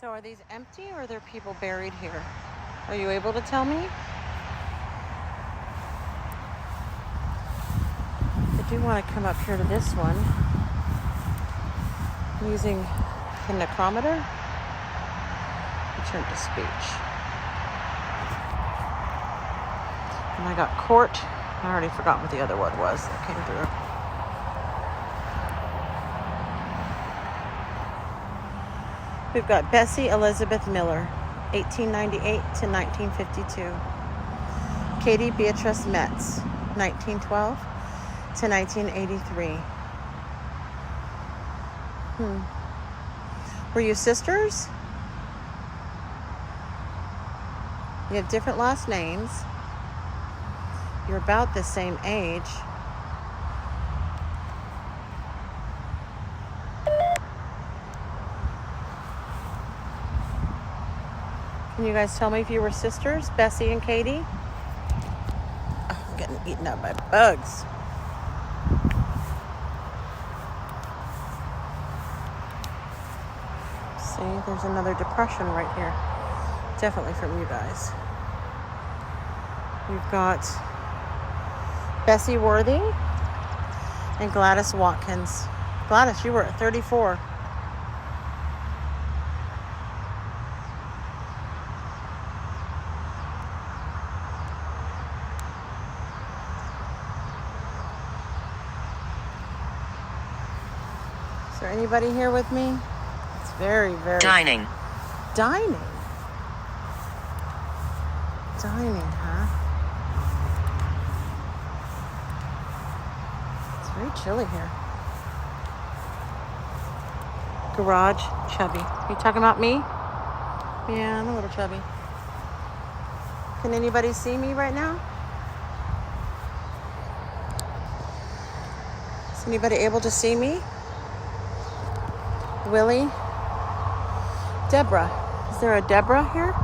So are these empty or are there people buried here? Are you able to tell me? I do want to come up here to this one using the necrometer. Return to speech. And I got court. I already forgot what the other one was that came through. We've got Bessie Elizabeth Miller, 1898 to 1952. Katie Beatrice Metz, 1912 to 1983. Were you sisters? You have different last names. You're about the same age. Can you guys tell me if you were sisters, Bessie and Katie? Oh, I'm getting eaten up by bugs. See, there's another depression right here. Definitely from you guys. We've got Bessie Worthy and Gladys Watkins. Gladys, you were at 34. Is there anybody here with me? It's very, very... Dining. Dining? Dining, huh? It's very chilly here. Garage, chubby. Are you talking about me? Yeah, I'm a little chubby. Can anybody see me right now? Is anybody able to see me? Willie? Deborah. Is there a Deborah here?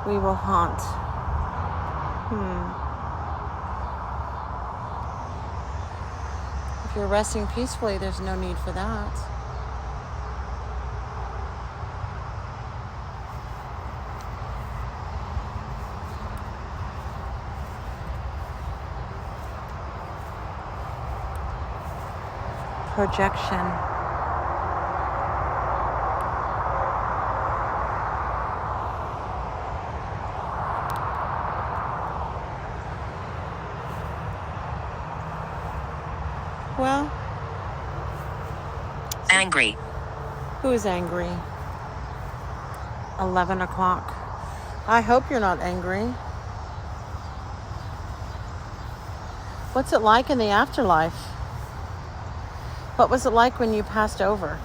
We will haunt. If you're resting peacefully, there's no need for that. Projection. Well, Angry. who's angry? 11 o'clock. I hope you're not angry. What's it like in the afterlife? What was it like when you passed over?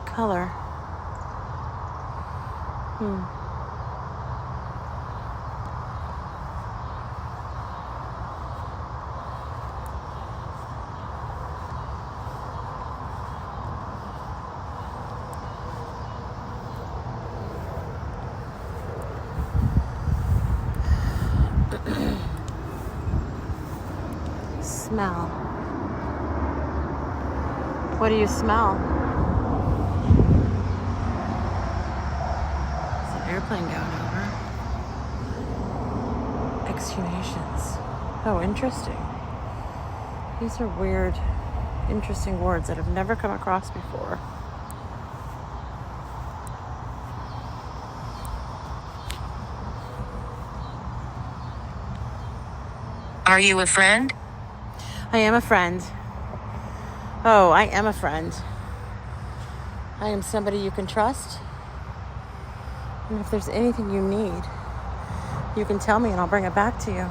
Color. Smell. What do you smell? There's an airplane going over. Exhumations. Oh, interesting. These are weird, interesting words that I've never come across before. Are you a friend? I am a friend. Oh, I am a friend. I am somebody you can trust. And if there's anything you need, you can tell me and I'll bring it back to you.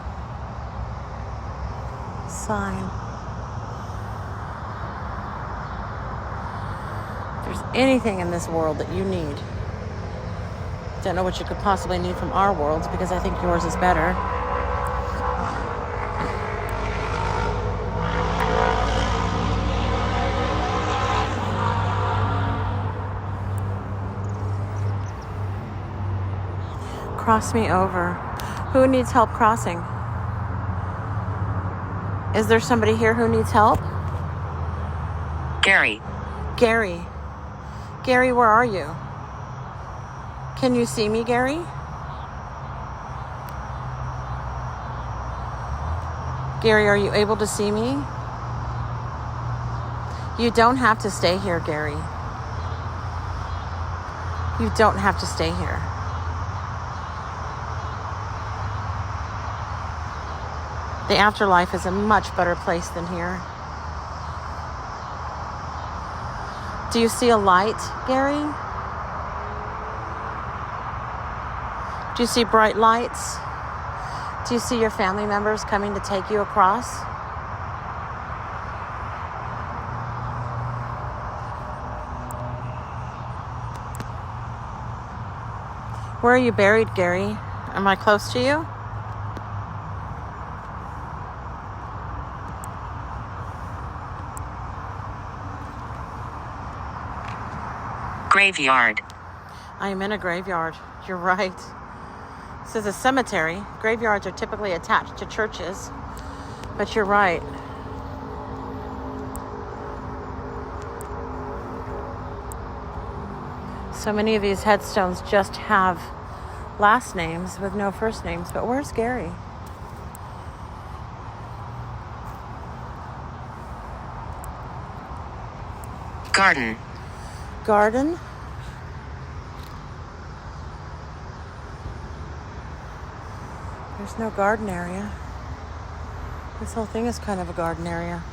Sign. If there's anything in this world that you need, don't know what you could possibly need from our worlds because I think yours is better. Cross me over. Who needs help crossing? Is there somebody here who needs help? Gary. Gary. Gary, where are you? Can you see me, Gary? Gary, are you able to see me? You don't have to stay here, Gary. You don't have to stay here. The afterlife is a much better place than here. Do you see a light, Gary? Do you see bright lights? Do you see your family members coming to take you across? Where are you buried, Gary? Am I close to you? Graveyard. I am in a graveyard. You're right. This is a cemetery. Graveyards are typically attached to churches, but you're right. So many of these headstones just have last names with no first names, but where's Gary? Garden. Garden? There's no garden area. This whole thing is kind of a garden area.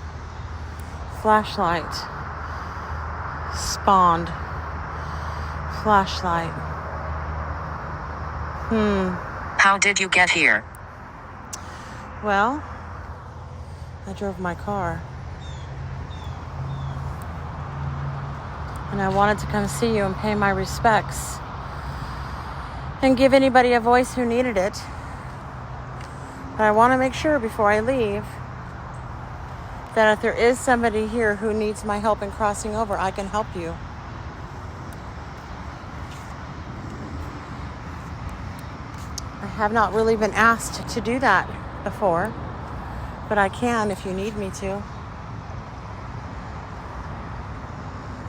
Flashlight. Spawned. Flashlight. How did you get here? Well, I drove my car. And I wanted to come see you and pay my respects. And give anybody a voice who needed it. But I want to make sure before I leave that if there is somebody here who needs my help in crossing over, I can help you. I have not really been asked to do that before, but I can if you need me to.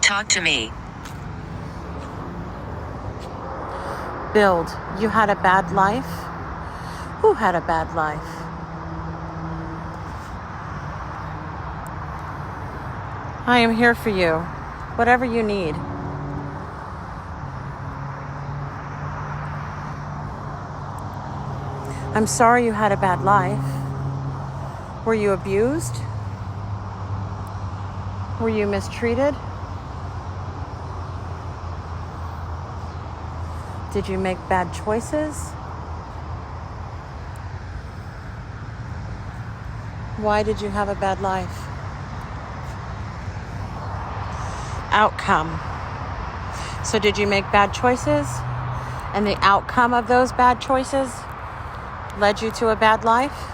Talk to me. Build. You had a bad life? Who had a bad life? I am here for you. Whatever you need. I'm sorry you had a bad life. Were you abused? Were you mistreated? Did you make bad choices? Why did you have a bad life? Outcome. So did you make bad choices? And the outcome of those bad choices led you to a bad life?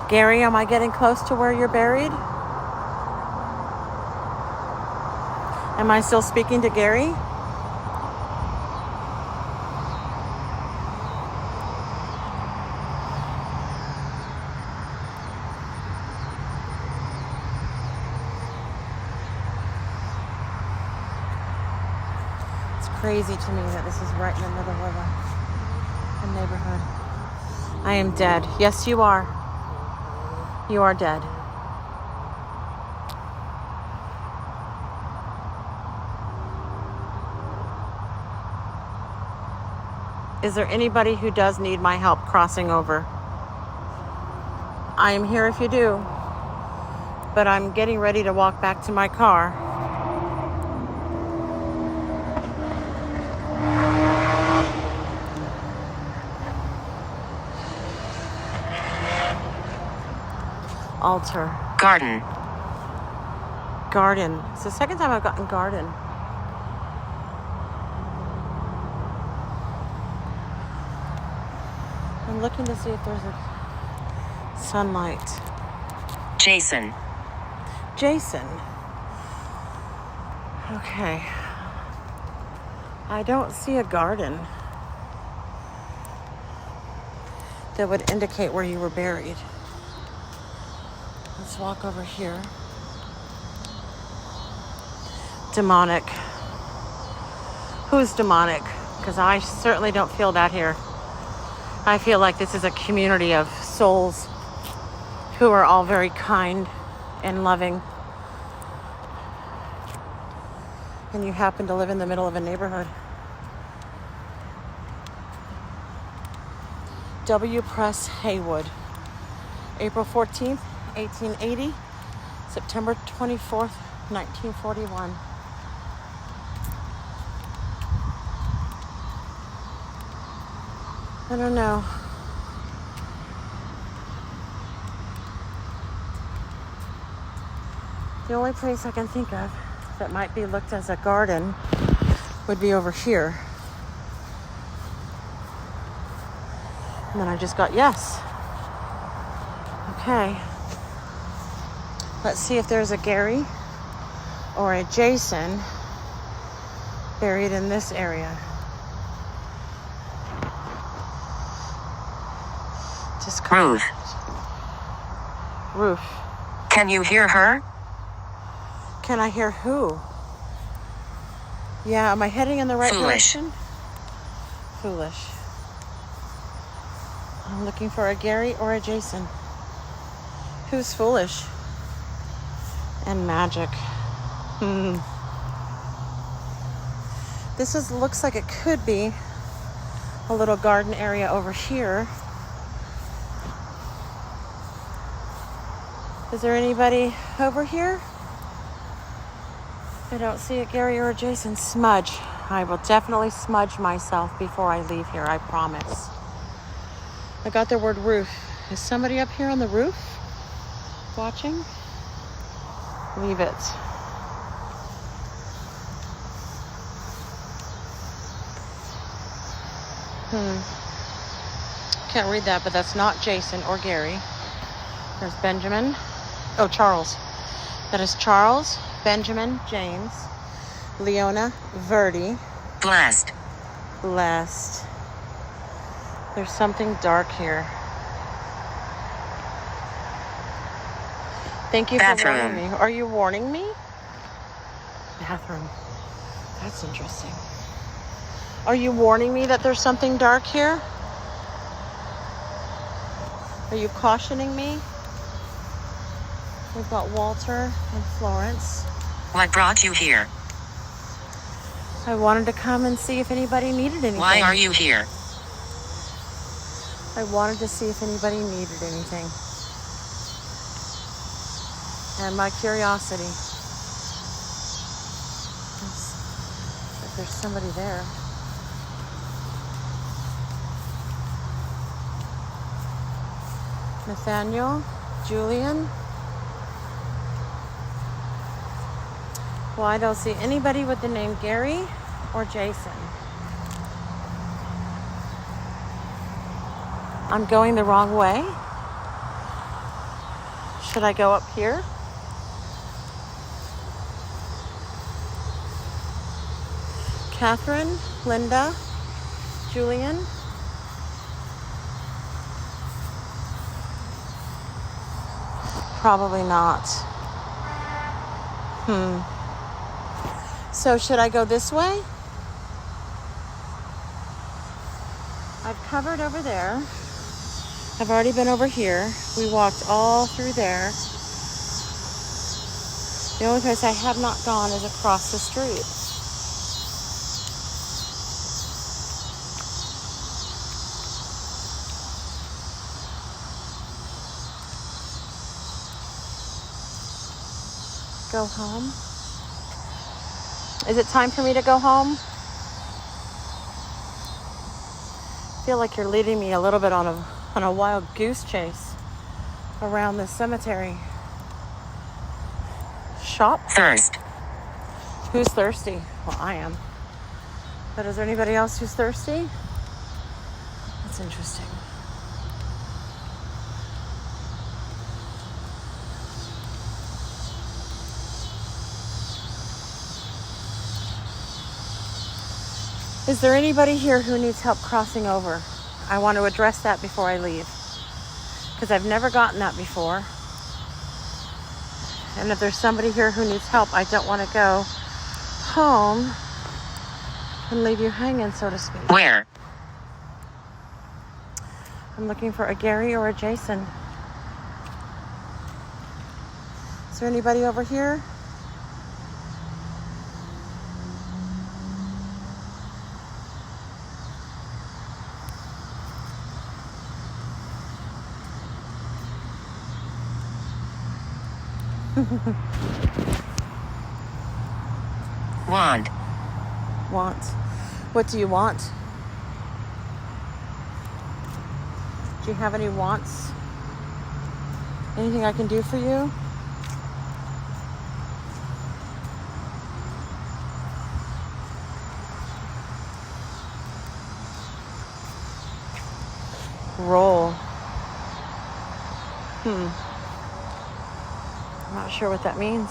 Gary, am I getting close to where you're buried? Am I still speaking to Gary? It's crazy to me that this is right in the middle of a neighborhood. I am dead. Yes, you are. You are dead. Is there anybody who does need my help crossing over? I am here if you do, but I'm getting ready to walk back to my car. Altar. Garden. Garden. It's the second time I've gotten garden. I'm looking to see if there's Sunlight. Jason. Jason. Okay. I don't see a garden that would indicate where you were buried. Let's walk over here. Demonic. Who's demonic? Because I certainly don't feel that here. I feel like this is a community of souls who are all very kind and loving. And you happen to live in the middle of a neighborhood. W. Press Haywood. April 14th, 1880. September 24th, 1941. I don't know. The only place I can think of that might be looked as a garden would be over here. And then I just got yes. Okay. Let's see if there's a Gary or a Jason buried in this area. Just Ruth. Roof. Can you hear her? Can I hear who? Yeah, am I heading in the right Foolish. direction? Foolish. I'm looking for a Gary or a Jason. Who's foolish? And magic. This looks like it could be a little garden area over here. Is there anybody over here? I don't see a Gary or a Jason. Smudge. I will definitely smudge myself before I leave here, I promise. I got the word roof. Is somebody up here on the roof watching? Leave it. Can't read that, but that's not Jason or Gary. There's Benjamin. Oh, Charles. That is Charles, Benjamin, James, Leona, Verdi. Blessed. Blessed. There's something dark here. Thank you Bathroom. for warning me. Are you warning me? Bathroom. That's interesting. Are you warning me that there's something dark here? Are you cautioning me? We've got Walter and Florence. What brought you here? I wanted to come and see if anybody needed anything. Why are you here? I wanted to see if anybody needed anything. And my curiosity. If there's somebody there. Nathaniel, Julian. Well, I don't see anybody with the name Gary or Jason. I'm going the wrong way. Should I go up here? Catherine, Linda, Julian. Probably not. So should I go this way? I've covered over there. I've already been over here. We walked all through there. The only place I have not gone is across the street. Go home? Is it time for me to go home? I feel like you're leading me a little bit on a wild goose chase around this cemetery. Shop? Thirst. Who's thirsty? Well, I am. But is there anybody else who's thirsty? That's interesting. Is there anybody here who needs help crossing over? I want to address that before I leave, because I've never gotten that before. And if there's somebody here who needs help, I don't want to go home and leave you hanging, so to speak. Where? I'm looking for a Gary or a Jason. Is there anybody over here? Want. Want. What do you want? Do you have any wants? Anything I can do for you? Roll. I'm not sure what that means.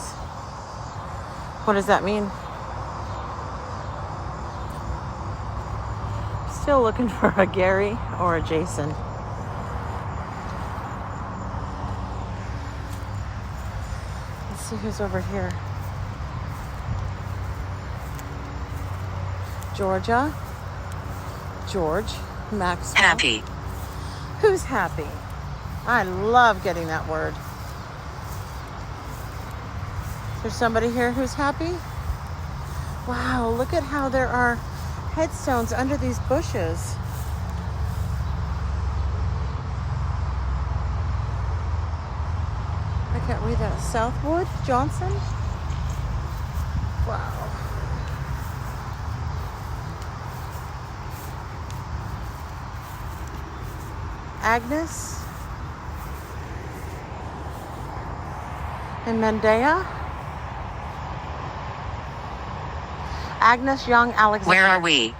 What does that mean? Still looking for a Gary or a Jason. Let's see who's over here. Georgia. George. Max. Happy. Who's happy? I love getting that word. Is there somebody here who's happy? Wow, look at how there are headstones under these bushes. I can't read that. Southwood Johnson? Wow. Agnes and Mendea. Agnes Young Alexander. Where are we?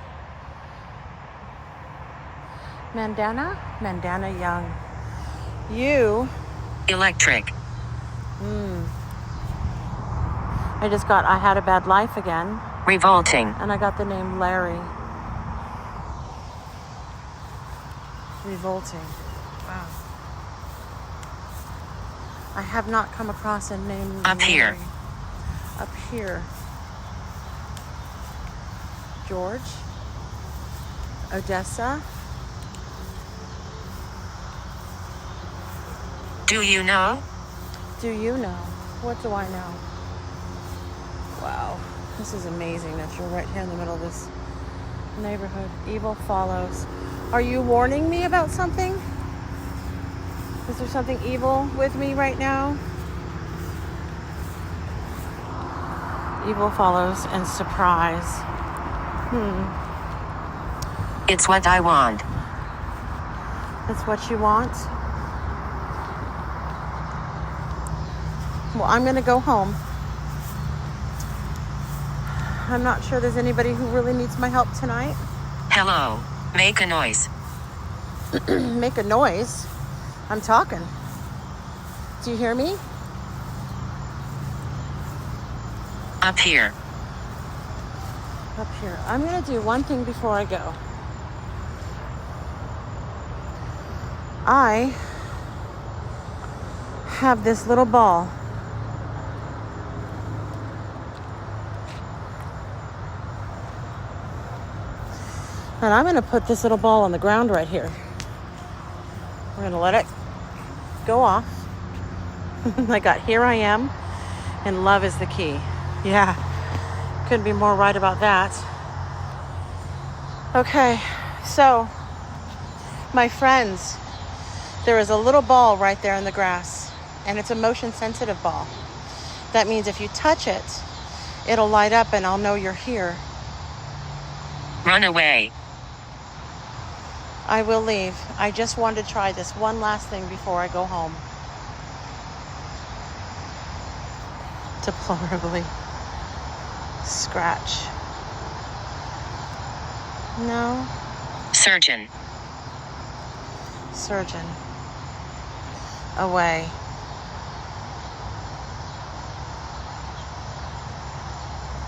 Mandana Young. You. Electric. I had a bad life again. Revolting. And I got the name Larry. Revolting. Wow. I have not come across a name Up Larry. here. Up here. George. Odessa. Do you know? Do you know? What do I know? Wow. This is amazing that you're right here in the middle of this neighborhood. Evil follows. Are you warning me about something? Is there something evil with me right now? Evil follows and surprise. It's what I want. That's what you want? Well, I'm going to go home. I'm not sure there's anybody who really needs my help tonight. Hello. Make a noise. Make a noise? I'm talking. Do you hear me? Up here. Up here. I'm going to do one thing before I go. I have this little ball. And I'm going to put this little ball on the ground right here. We're going to let it go off. I got Here I Am and Love is the Key. Yeah, couldn't be more right about that. Okay, so my friends, there is a little ball right there in the grass, and it's a motion sensitive ball. That means if you touch it, it'll light up and I'll know you're here. Run away. I will leave. I just wanted to try this one last thing before I go home. Deplorably. Scratch. No. Surgeon. Surgeon. Away.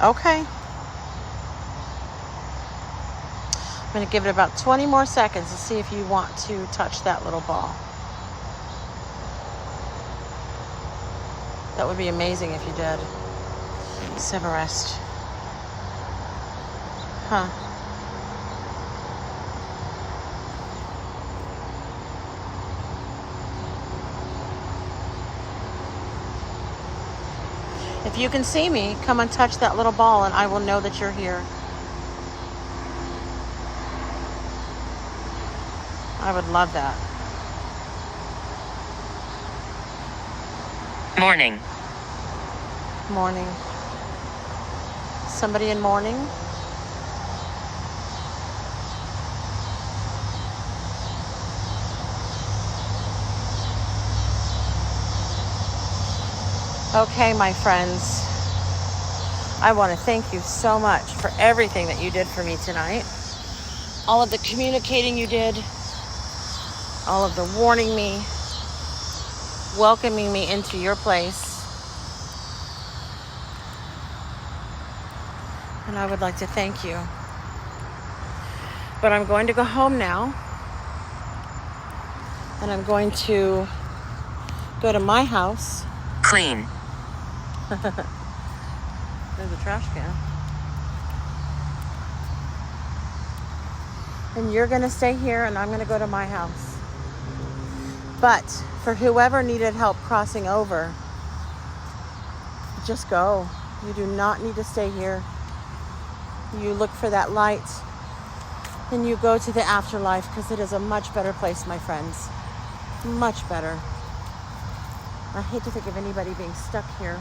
Okay. I'm going to give it about 20 more seconds to see if you want to touch that little ball. That would be amazing if you did. Severest. Huh. If you can see me, come and touch that little ball and I will know that you're here. I would love that. Morning. Morning. Somebody in mourning? Okay, my friends. I want to thank you so much for everything that you did for me tonight. All of the communicating you did. All of the warning me. Welcoming me into your place. And I would like to thank you. But I'm going to go home now. And I'm going to go to my house. Clean. There's a trash can. And you're going to stay here and I'm going to go to my house. But for whoever needed help crossing over, just go. You do not need to stay here. You look for that light and you go to the afterlife because it is a much better place, my friends. Much better. I hate to think of anybody being stuck here.